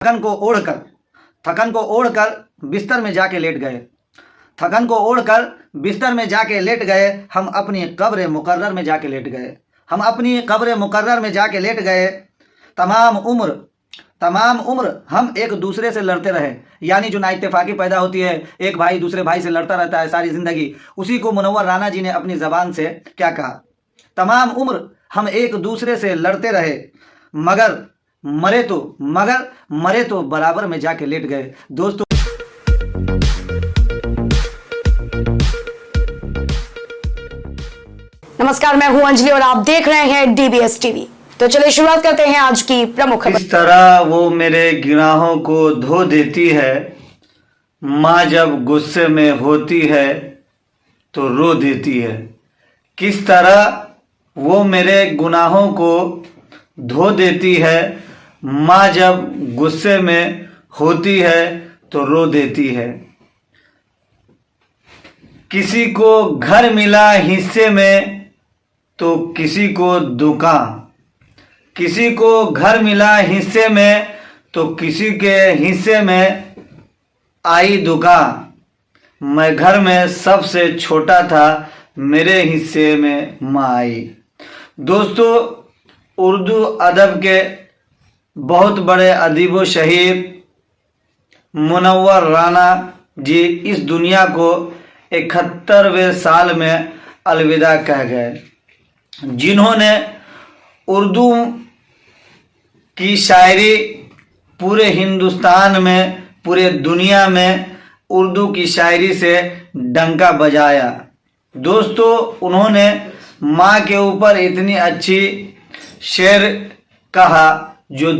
थकन को ओढ़कर बिस्तर में जाके लेट गए। थकन को ओढ़कर बिस्तर में जाके लेट गए। हम अपनी कब्र मुकर्रर में जाके लेट गए। हम अपनी कब्र मुकर्रर में जाके लेट गए। तमाम उम्र हम एक दूसरे से लड़ते रहे, यानी जो नाइत्तेफाकी पैदा होती है, एक भाई दूसरे भाई से लड़ता रहता है सारी ज़िंदगी, उसी को मुनव्वर राणा जी ने अपनी ज़बान से क्या कहा, तमाम उम्र हम एक दूसरे से लड़ते रहे, मगर मरे तो बराबर में जाके लेट गए। दोस्तों, नमस्कार, मैं हूं अंजलि और आप देख रहे हैं डीबीएस टीवी। तो चलिए शुरुआत करते हैं आज की प्रमुख खबर। किस तरह वो मेरे गुनाहों को धो देती है, माँ जब गुस्से में होती है तो रो देती है। किस तरह वो मेरे गुनाहों को धो देती है, माँ जब गुस्से में होती है तो रो देती है। किसी को घर मिला हिस्से में तो किसी को दुकान, किसी को घर मिला हिस्से में तो किसी के हिस्से में आई दुकान। मैं घर में सबसे छोटा था, मेरे हिस्से में माँ आई। दोस्तों, उर्दू अदब के बहुत बड़े अदीब व शहीद मुनव्वर राणा जी इस दुनिया को 71वें साल में अलविदा कह गए, जिन्होंने उर्दू की शायरी पूरे हिंदुस्तान में, पूरे दुनिया में उर्दू की शायरी से डंका बजाया। दोस्तों, उन्होंने माँ के ऊपर इतनी अच्छी शेर कहा जो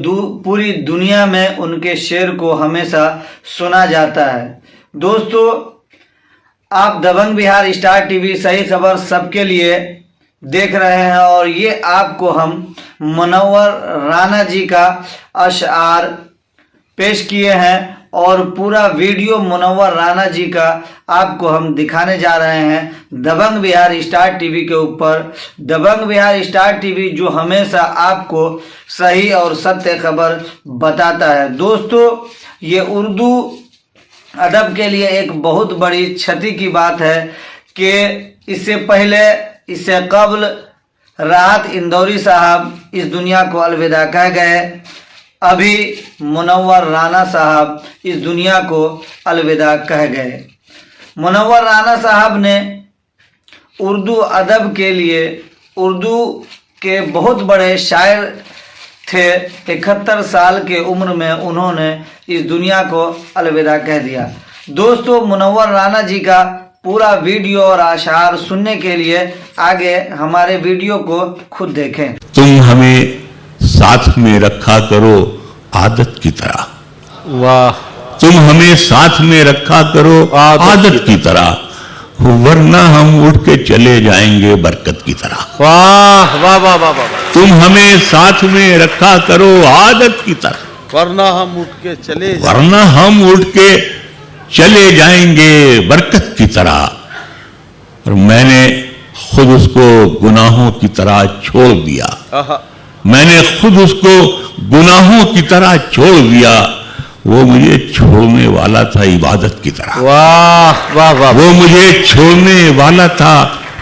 पूरी दुनिया में उनके शेर को हमेशा सुना जाता है। दोस्तों, आप दबंग बिहार स्टार टीवी सही खबर सबके लिए देख रहे हैं और ये आपको हम मुनव्वर राणा जी का अशआर पेश किए हैं और पूरा वीडियो मुनव्वर राणा जी का आपको हम दिखाने जा रहे हैं दबंग बिहार स्टार टीवी के ऊपर। दबंग बिहार स्टार टीवी जो हमेशा आपको सही और सत्य खबर बताता है। दोस्तों, ये उर्दू अदब के लिए एक बहुत बड़ी क्षति की बात है कि इससे कबल राहत इंदौरी साहब इस दुनिया को अलविदा कह गए। अभी मुनव्वर राणा साहब इस दुनिया को अलविदा कह गए। मुनव्वर राणा साहब ने उर्दू अदब के लिए, उर्दू के बहुत बड़े शायर थे। 71 साल के उम्र में उन्होंने इस दुनिया को अलविदा कह दिया। दोस्तों, मुनव्वर राणा जी का पूरा वीडियो और अशआर सुनने के लिए आगे हमारे वीडियो को खुद देखें। तुम हमें साथ में रखा करो आदत की तरह। वाह। तुम हमें साथ में रखा करो आदत की तरह, वरना हम उठ के चले जाएंगे बरकत की तरह। वाह वाह वाह वाह वाह। तुम हमें साथ में रखा करो आदत की तरह, वरना हम उठ के चले जाएंगे बरकत की तरह। और मैंने खुद उसको गुनाहों की तरह छोड़ दिया। मैंने खुद उसको गुनाहों की तरह छोड़ दिया। वो मुझे छोड़ने वाला था इबादत की तरह। वाह वाह वाह। वो मुझे छोड़ने वाला था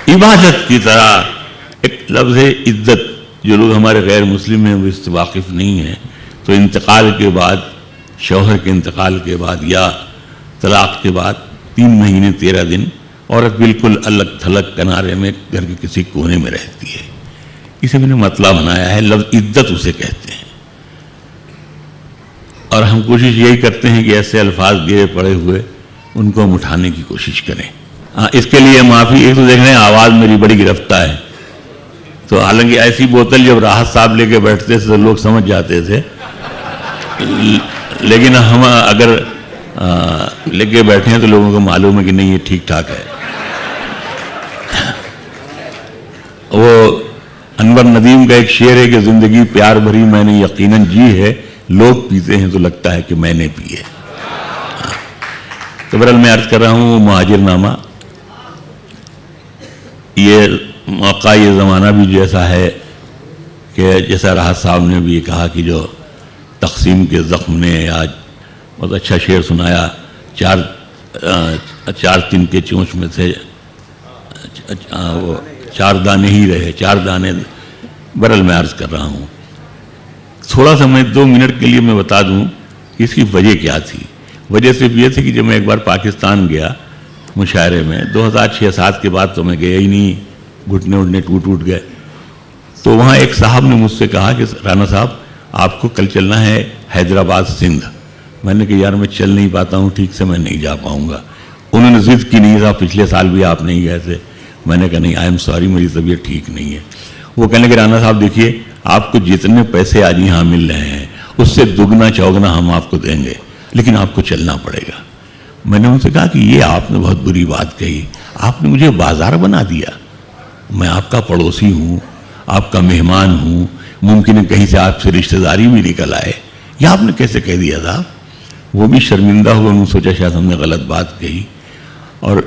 इबादत की तरह। एक लफ्ज़ है इज्जत, जो लोग हमारे गैर मुस्लिम हैं वो इससे वाकिफ नहीं है। तो इंतकाल के बाद, शौहर के इंतकाल के बाद या तलाक के बाद 3 महीने 13 दिन औरत बिल्कुल अलग थलग किनारे में घर के किसी कोने में रहती है। इसे मैंने मतलब बनाया है, लफ्ज़ इज्जत उसे कहते हैं। और हम कोशिश यही करते हैं कि ऐसे अल्फाज गिरे पड़े हुए उनको हम उठाने की कोशिश करें। हाँ, इसके लिए माफ़ी। एक तो देख रहे हैं आवाज़ मेरी बड़ी गिरफ्तार है, तो हालांकि ऐसी बोतल जब राहत साहब लेके बैठते थे तो लोग समझ जाते थे, लेकिन हम अगर लेके बैठे हैं तो लोगों को मालूम है कि नहीं, ये ठीक ठाक है। वो अनवर नदीम का एक शेर है कि जिंदगी प्यार भरी मैंने यकीनन जी है, लोग पीते हैं तो लगता है कि मैंने पी है। तो बहरहाल मैं अर्ज कर रहा हूँ मुहाजिरनामा, ये मौका, ये ज़माना भी जैसा है कि जैसा राहत साहब ने भी कहा कि जो तकसीम के ज़ख्म ने आज बहुत अच्छा शेर सुनाया। चार तिनके चोंच में से वो 4 दाने ही रहे, 4 दाने। बरल मैं अर्ज़ कर रहा हूँ, थोड़ा सा मैं 2 मिनट के लिए मैं बता दूँ कि इसकी वजह क्या थी। वजह सिर्फ ये थी कि जब मैं एक बार पाकिस्तान गया मुशायरे में 2006-07 के बाद तो मैं गया ही नहीं, घुटने उठने टूट गए। तो वहाँ एक साहब ने मुझसे कहा कि राना साहब आपको कल चलना है हैदराबाद सिंध। मैंने कहा यार मैं चल नहीं पाता हूँ ठीक से, मैं नहीं जा पाऊँगा। उन्होंने जिद की नहीं था, पिछले साल भी आप नहीं गए थे। मैंने कहा नहीं, आई एम सॉरी, मेरी तबीयत ठीक नहीं है। वो कहने के राना साहब देखिए, आपको जितने पैसे आज यहाँ मिल रहे हैं उससे दुगना चौगना हम आपको देंगे, लेकिन आपको चलना पड़ेगा। मैंने उनसे कहा कि ये आपने बहुत बुरी बात कही, आपने मुझे बाजार बना दिया। मैं आपका पड़ोसी हूँ, आपका मेहमान हूँ, मुमकिन है कहीं से आपसे रिश्तेदारी भी निकल आए, यह आपने कैसे कह दिया था। वो भी शर्मिंदा हुआ, उन्होंने सोचा शायद हमने गलत बात कही और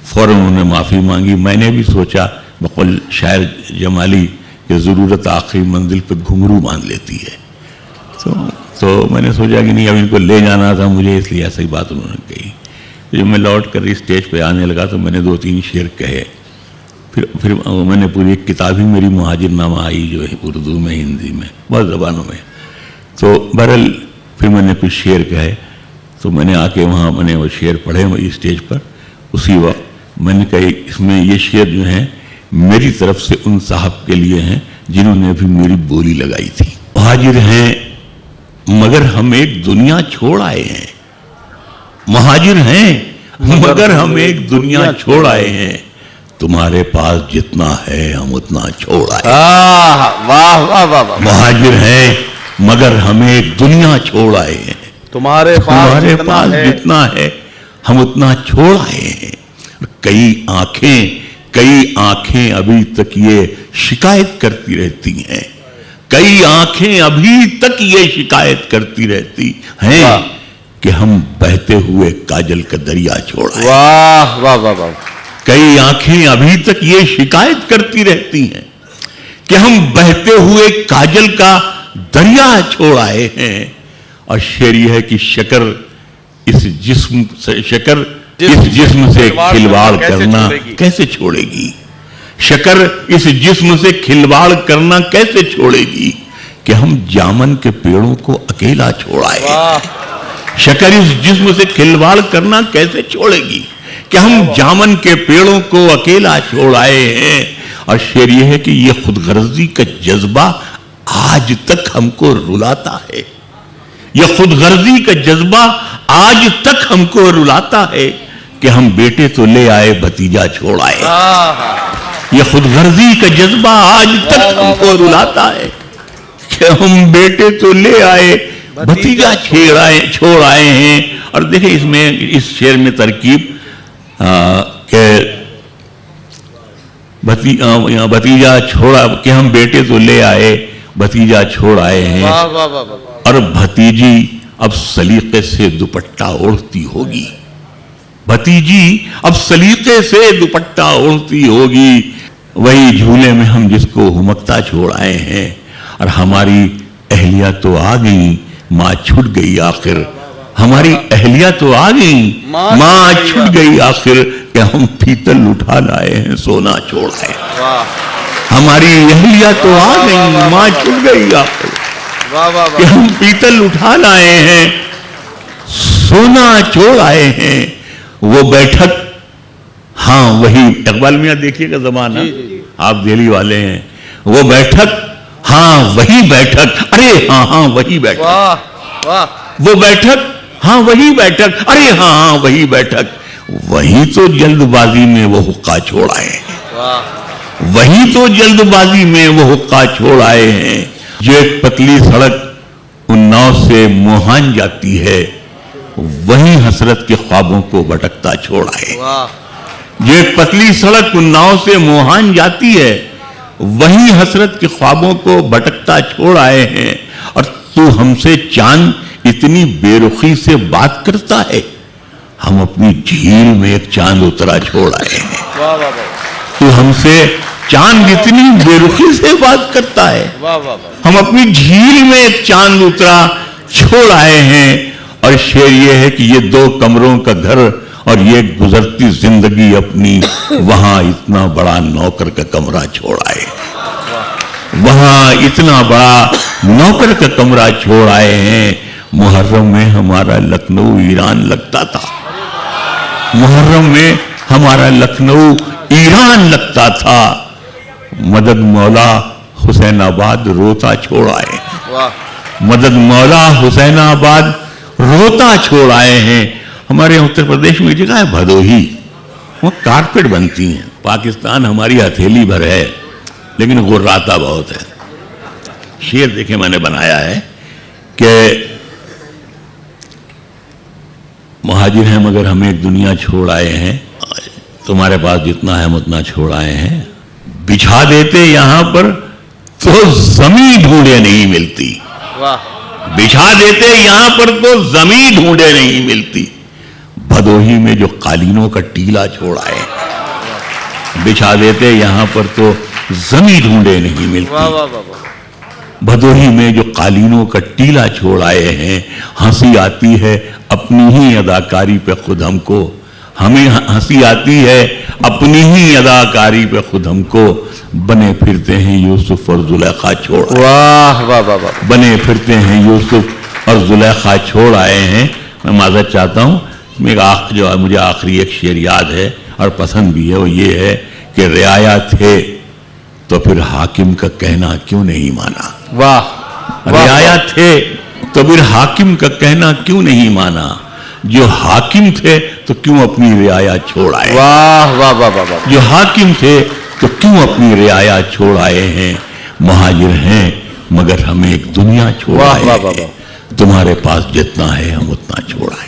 फ़ौरन उन्होंने माफ़ी मांगी। मैंने भी सोचा बक़ौल शायर जमाली कि ज़रूरत आखिरी मंजिल पर घुंघरू बांध लेती है। तो मैंने सोचा कि नहीं, अब इनको ले जाना था मुझे, इसलिए ऐसी बात उन्होंने कही। जब मैं लौट कर स्टेज पे आने लगा तो मैंने 2-3 शेर कहे। फिर मैंने पूरी एक किताब ही मेरी मुहाजिरनामा आई, जो है उर्दू में, हिंदी में, बहुत ज़बानों में। तो बहरहाल फिर मैंने कुछ शेर कहे। तो मैंने आके वहाँ मैंने वो शेर पढ़े स्टेज पर। उसी वक्त मैंने कहा इसमें ये शेर जो हैं मेरी तरफ से उन साहब के लिए हैं जिन्होंने अभी मेरी बोली लगाई थी। मुहाजिर हैं मगर हम एक दुनिया छोड़ आए हैं। मुहाजिर हैं मगर हम एक दुनिया छोड़ आए हैं। तुम्हारे पास जितना है हम उतना छोड़ आए। वाह वाह वाह वाह। मुहाजिर हैं मगर हम एक दुनिया छोड़ आए हैं। तुम्हारे पास जितना है हम उतना छोड़ आए हैं। कई आंखें अभी तक ये शिकायत करती रहती हैं। कई आंखें अभी तक ये शिकायत करती रहती हैं कि हम बहते हुए काजल का दरिया छोड़ आए। वाह वाह वाह वाह। कई आंखें अभी तक ये शिकायत करती रहती हैं कि हम बहते हुए काजल का दरिया छोड़ आए हैं। और शेर यह है कि शकर इस जिस्म से खिलवाड़ करना कैसे छोड़ेगी। शकर इस जिस्म से खिलवाड़ करना कैसे छोड़ेगी कि हम जामन के पेड़ों को अकेला छोड़ाए। शकर इस जिस्म से खिलवाड़ करना कैसे छोड़ेगी कि हम जामन के पेड़ों को अकेला छोड़ाए हैं। और शेर यह है कि यह खुदगर्जी का जज्बा आज तक हमको रुलाता है। यह खुदगर्जी का जज्बा आज तक हमको रुलाता है कि हम बेटे तो ले आए भतीजा छोड़ आए। यह खुदगर्जी का जज्बा आज तक हमको रुलाता है कि हम बेटे तो ले आए भतीजा छोड़ आए हैं। और देखिए इसमें इस शेर में तरकीब के भतीजा छोड़ा कि हम बेटे तो ले आए भतीजा छोड़ आए हैं। और भतीजी अब सलीके से दुपट्टा ओढ़ती होगी। भतीजी अब सलीके से दुपट्टा ओढ़ती होगी। वही झूले में हम जिसको हुमकता छोड़ आए हैं। और हमारी अहलिया तो आ गई, माँ छूट गई आखिर। हमारी अहलिया तो आ गई, माँ छूट गई आखिर कि हम पीतल उठा लाए हैं सोना छोड़ आए। हमारी अहलिया तो आ गई, माँ छूट गई आखिर कि हम पीतल उठा लाए हैं सोना छोड़ आए हैं। वो बैठक, हाँ वही इकबाल मियां देखिएगा जमाना, आप दिल्ली वाले हैं। वो बैठक, हाँ वही बैठक, अरे हाँ वही बैठक। वो बैठक, हाँ वही बैठक, अरे हाँ वही बैठक। वही तो जल्दबाजी में वो हुक्का छोड़ आए हैं। वही तो जल्दबाजी में वो हुक्का छोड़ आए हैं। जो एक पतली सड़क उन्नाव से मोहान जाती है, वही हसरत के ख्वाबों को भटकता छोड़ आए। जो एक पतली सड़क उन्नाव से मोहान जाती है, वही हसरत के ख्वाबों को भटकता छोड़ आए हैं। और तू हमसे चांद इतनी बेरुखी से बात करता है, हम अपनी झील में एक चांद उतरा छोड़ आए हैं। तू हमसे चांद इतनी बेरुखी से बात करता है। वाह वाह वाह। हम अपनी झील में एक चांद उतरा छोड़ आए हैं और शेर ये है कि ये 2 कमरों का घर और ये गुजरती जिंदगी अपनी, वहां इतना बड़ा नौकर का कमरा छोड़ आए, वहां इतना बड़ा नौकर का कमरा छोड़ आए हैं। मुहर्रम में हमारा लखनऊ ईरान लगता था, मुहर्रम में हमारा लखनऊ ईरान लगता था। मदद मौला हुसैनाबाद रोता छोड़ आए, वाह। मदद मौला हुसैनाबाद रोता छोड़ आए हैं। हमारे उत्तर प्रदेश में जगह है भदोही, वो कारपेट बनती हैं। पाकिस्तान हमारी हथेली भर है लेकिन गुर्राता बहुत है। शेर देखे मैंने बनाया है कि मुहाजिर हैं मगर हम एक दुनिया छोड़ आए हैं, तुम्हारे पास जितना है हम उतना छोड़ आए हैं। बिछा देते यहां पर तो जमीन ढूंढे नहीं मिलती, वाह। बिछा देते यहां पर तो जमीन ढूंढे नहीं मिलती। भदोही में जो कालीनों का टीला छोड़ आए, बिछा देते यहां पर तो जमीन ढूंढे नहीं मिलती। वाह वाह वाह। भदोही में जो कालीनों का टीला छोड़ आए हैं। हंसी आती है अपनी ही अदाकारी पे खुद हमको, हमें हंसी आती है अपनी ही अदाकारी पे खुद हमको। बने फिरते हैं यूसुफ और जुलेखा छोड़ आए, वाह वाह वाह वाह। बने फिरते हैं यूसुफ और जुलेखा छोड़ आए हैं। मैं माजरत चाहता हूँ, जो है मुझे आखिरी एक शेर याद है और पसंद भी है, वो ये है कि रियाया थे तो फिर हाकिम का कहना क्यों नहीं माना। वाह। रियाया थे तो फिर हाकिम का कहना क्यों नहीं माना। जो हाकिम थे तो क्यों अपनी रियाया छोड़ आए, वाह वाह वाह वाह वाह। जो हाकिम थे तो क्यों अपनी रियाया छोड़ आए हैं। मुहाजिर हैं मगर हम एक दुनिया छोड़ वाह आए वाह वाह हैं। वाह। तुम्हारे पास जितना है हम उतना छोड़ आए।